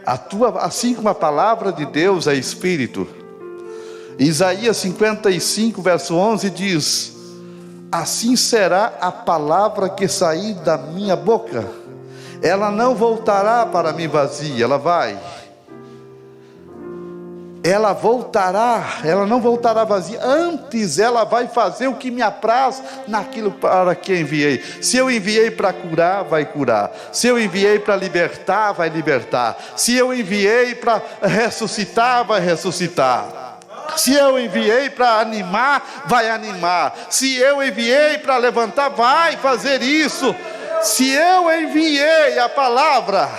assim como a palavra de Deus é espírito. Isaías 55 verso 11 diz: assim será a palavra que sair da minha boca, ela não voltará para mim vazia, ela não voltará vazia, antes ela vai fazer o que me apraz naquilo para que enviei. Se eu enviei para curar, vai curar. Se eu enviei para libertar, vai libertar. Se eu enviei para ressuscitar, vai ressuscitar. Se eu enviei para animar, vai animar. Se eu enviei para levantar, vai fazer isso. Se eu enviei a palavra,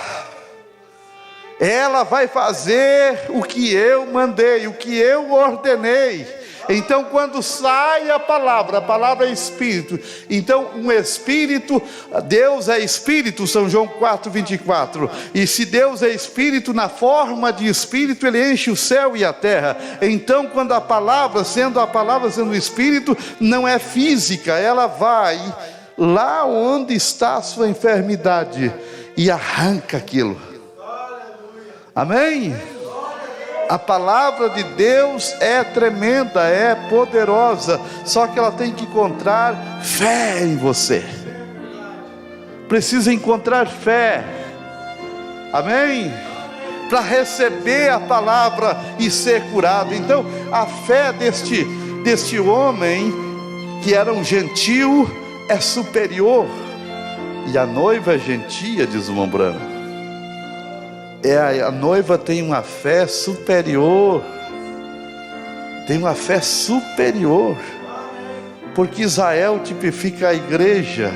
ela vai fazer o que eu mandei, o que eu ordenei. Então quando sai a palavra é espírito. Então um espírito, Deus é espírito, São João 4:24. E se Deus é espírito, na forma de espírito, ele enche o céu e a terra. Então quando a palavra sendo espírito, não é física, ela vai lá onde está a sua enfermidade e arranca aquilo. Amém? A palavra de Deus é tremenda, é poderosa, só que ela tem que encontrar fé em você. Precisa encontrar fé. Amém? Para receber a palavra e ser curado. Então a fé deste homem, que era um gentio, é superior. E a noiva é gentia, diz o Mombrano. A noiva tem uma fé superior. Tem uma fé superior. Porque Israel tipifica a igreja.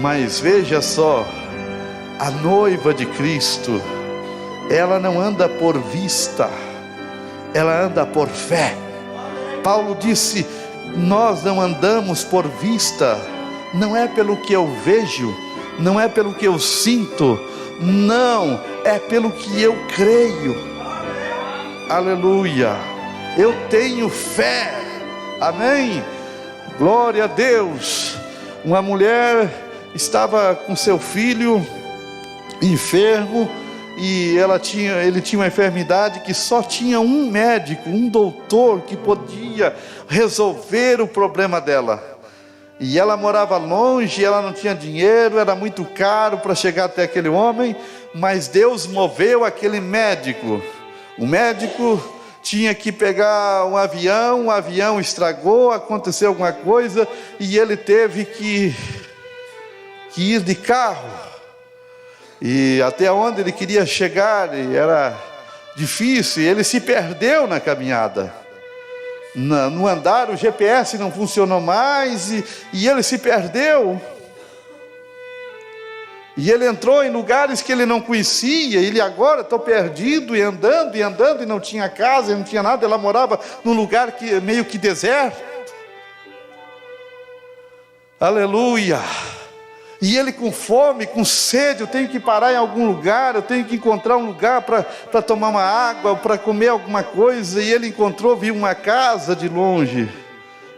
Mas veja só, a noiva de Cristo, ela não anda por vista, ela anda por fé. Paulo disse: nós não andamos por vista, não é pelo que eu vejo, não é pelo que eu sinto, não, é pelo que eu creio. Aleluia. Eu tenho fé. Amém. Glória a Deus. Uma mulher estava com seu filho enfermo, e ele tinha uma enfermidade que só tinha um médico, um doutor que podia resolver o problema dela. E ela morava longe, ela não tinha dinheiro, era muito caro para chegar até aquele homem, mas Deus moveu aquele médico. O médico tinha que pegar um avião, o avião estragou, aconteceu alguma coisa, e ele teve que ir de carro. E até onde ele queria chegar era difícil, ele se perdeu na caminhada. No andar o GPS não funcionou mais, e ele se perdeu. E ele entrou em lugares que ele não conhecia. Ele agora estou perdido, e andando, e não tinha casa, não tinha nada. Ela morava num lugar meio que deserto. Aleluia. E ele com fome, com sede, eu tenho que parar em algum lugar, eu tenho que encontrar um lugar para tomar uma água, para comer alguma coisa. E ele encontrou, viu uma casa de longe,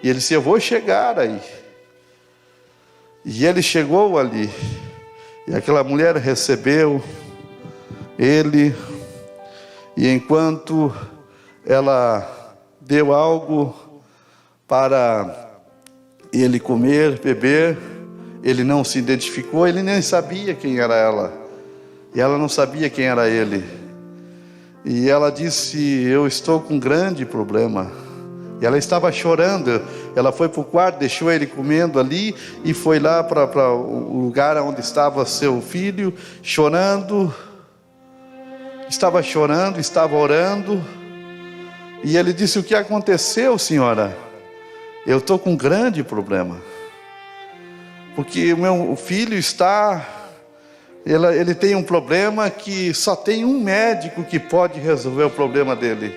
e ele disse: eu vou chegar aí. E ele chegou ali, e aquela mulher recebeu ele, e enquanto ela deu algo para ele comer, beber, ele não se identificou, ele nem sabia quem era ela, e ela não sabia quem era ele. E ela disse: eu estou com um grande problema. E ela estava chorando. Ela foi para o quarto, deixou ele comendo ali, e foi lá para o lugar onde estava seu filho, chorando. Estava chorando, estava orando. E ele disse: o que aconteceu, senhora? Eu estou com um grande problema, porque o meu filho ele tem um problema que só tem um médico que pode resolver o problema dele.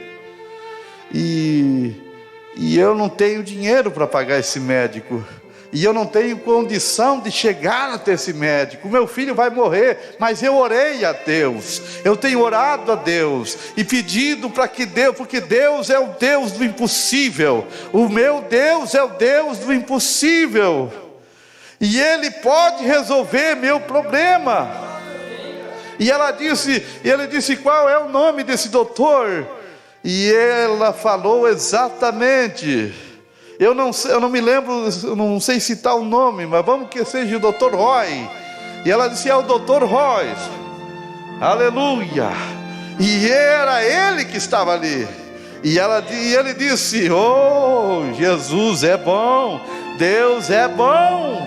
E eu não tenho dinheiro para pagar esse médico. E eu não tenho condição de chegar até esse médico. O meu filho vai morrer, mas eu orei a Deus. Eu tenho orado a Deus e pedido para que Deus, porque Deus é o Deus do impossível. O meu Deus é o Deus do impossível. E Ele pode resolver meu problema. E ele disse: qual é o nome desse doutor? E ela falou exatamente. Eu não me lembro, eu não sei citar o nome, mas vamos que seja o doutor Roy. E ela disse: é o doutor Roy. Aleluia. E era ele que estava ali. E ele disse: oh, Jesus é bom, Deus é bom,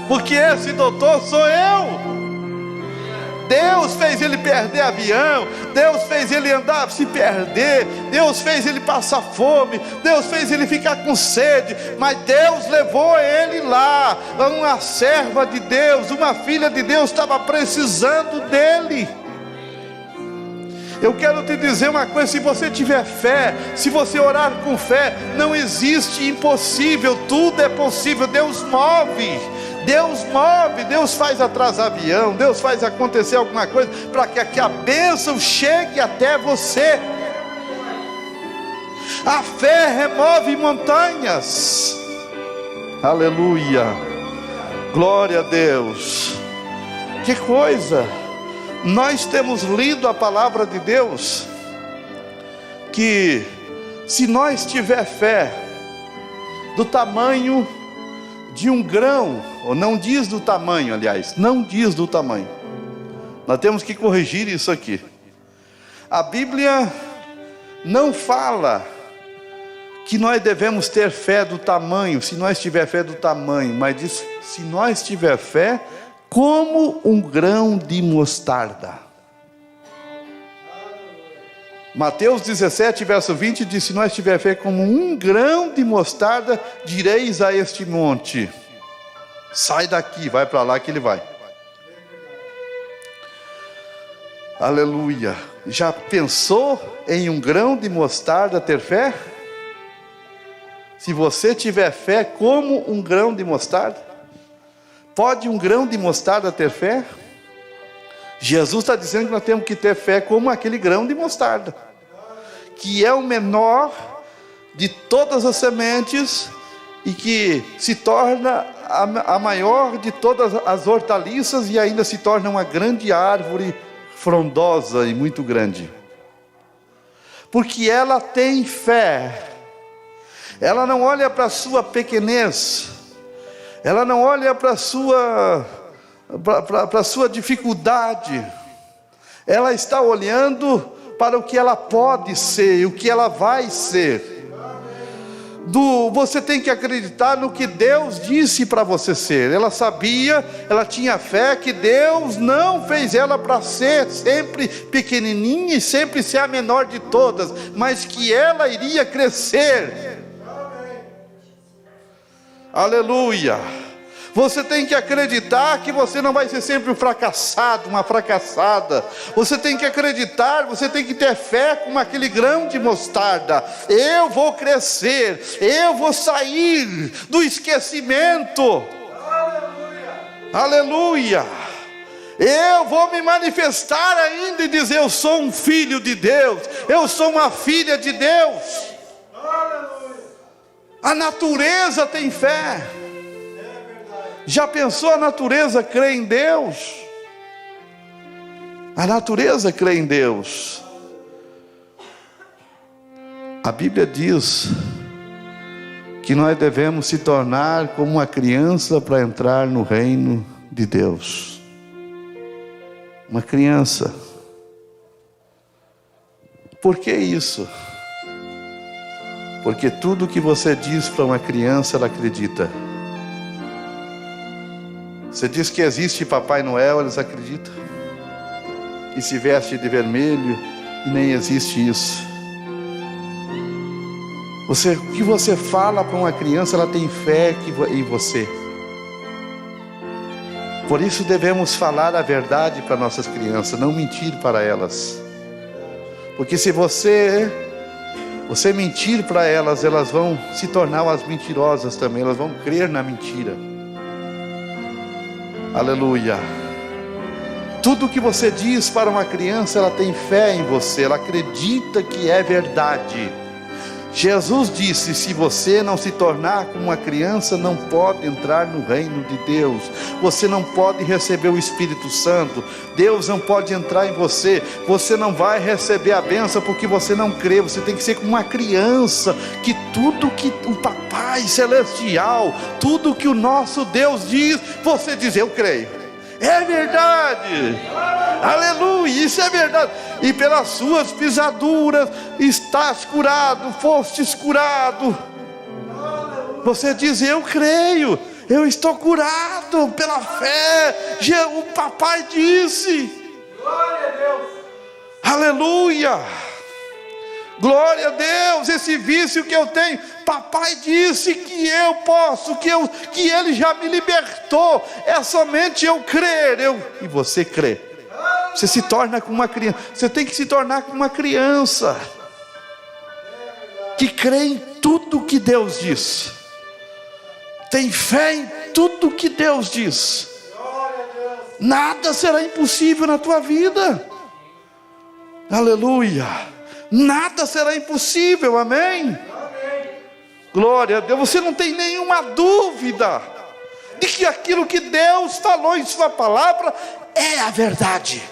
porque esse doutor sou eu. Deus fez ele perder avião, Deus fez ele andar, se perder, Deus fez ele passar fome, Deus fez ele ficar com sede, mas Deus levou ele lá. Uma serva de Deus, uma filha de Deus estava precisando dele. Eu quero te dizer uma coisa: se você tiver fé, se você orar com fé, não existe impossível, tudo é possível. Deus move, Deus faz atrasar avião, Deus faz acontecer alguma coisa para que a bênção chegue até você. A fé remove montanhas. Aleluia, glória a Deus. Que coisa! Nós temos lido a palavra de Deus, que se nós tiver fé do tamanho de um grão, ou não diz do tamanho, aliás, não diz do tamanho, nós temos que corrigir isso aqui. A Bíblia não fala que nós devemos ter fé do tamanho, se nós tiver fé do tamanho, mas diz: se nós tiver fé como um grão de mostarda. Mateus 17, verso 20 diz: se nós tiver fé como um grão de mostarda, direis a este monte: sai daqui, vai para lá, que ele vai. Aleluia. Já pensou em um grão de mostarda ter fé? Se você tiver fé como um grão de mostarda, pode um grão de mostarda ter fé? Jesus está dizendo que nós temos que ter fé como aquele grão de mostarda, que é o menor de todas as sementes e que se torna a maior de todas as hortaliças e ainda se torna uma grande árvore frondosa e muito grande, porque ela tem fé. Ela não olha para a sua pequenez, ela não olha para a sua dificuldade, ela está olhando para o que ela pode ser, o que ela vai ser. Você tem que acreditar no que Deus disse para você ser. Ela sabia, ela tinha fé que Deus não fez ela para ser sempre pequenininha e sempre ser a menor de todas, mas que ela iria crescer. Aleluia. Você tem que acreditar que você não vai ser sempre um fracassado, uma fracassada. Você tem que acreditar, você tem que ter fé como aquele grão de mostarda. Eu vou crescer, eu vou sair do esquecimento. Aleluia. Eu vou me manifestar ainda e dizer: eu sou um filho de Deus, eu sou uma filha de Deus. A natureza tem fé. Já pensou, a natureza crê em Deus? A natureza crê em Deus. A Bíblia diz que nós devemos se tornar como uma criança para entrar no reino de Deus. Uma criança. Por que isso? Porque tudo que você diz para uma criança, ela acredita. Você diz que existe Papai Noel, eles acreditam. E se veste de vermelho, e nem existe isso. O que você fala para uma criança, ela tem fé em você. Por isso devemos falar a verdade para nossas crianças, não mentir para elas. Porque se você mentir para elas, elas vão se tornar as mentirosas também, elas vão crer na mentira. Aleluia. Tudo que você diz para uma criança, ela tem fé em você, ela acredita que é verdade. Jesus disse: se você não se tornar como uma criança, não pode entrar no reino de Deus. Você não pode receber o Espírito Santo. Deus não pode entrar em você. Você não vai receber a bênção porque você não crê. Você tem que ser como uma criança, que tudo que o Papai Celestial, tudo que o nosso Deus diz, você diz: eu creio. É verdade, aleluia, isso é verdade. E pelas suas pisaduras estás curado, fostes curado. Você diz: eu creio, eu estou curado pela fé. O papai disse. Glória a Deus. Aleluia. Glória a Deus. Esse vício que eu tenho, papai disse que eu posso, que ele já me libertou. É somente eu crer. E você crê. Você se torna como uma criança. Você tem que se tornar como uma criança que crê em tudo que Deus diz. Tem fé em tudo que Deus diz. Nada será impossível na tua vida. Aleluia. Nada será impossível, amém? Glória a Deus. Você não tem nenhuma dúvida de que aquilo que Deus falou em sua palavra é a verdade.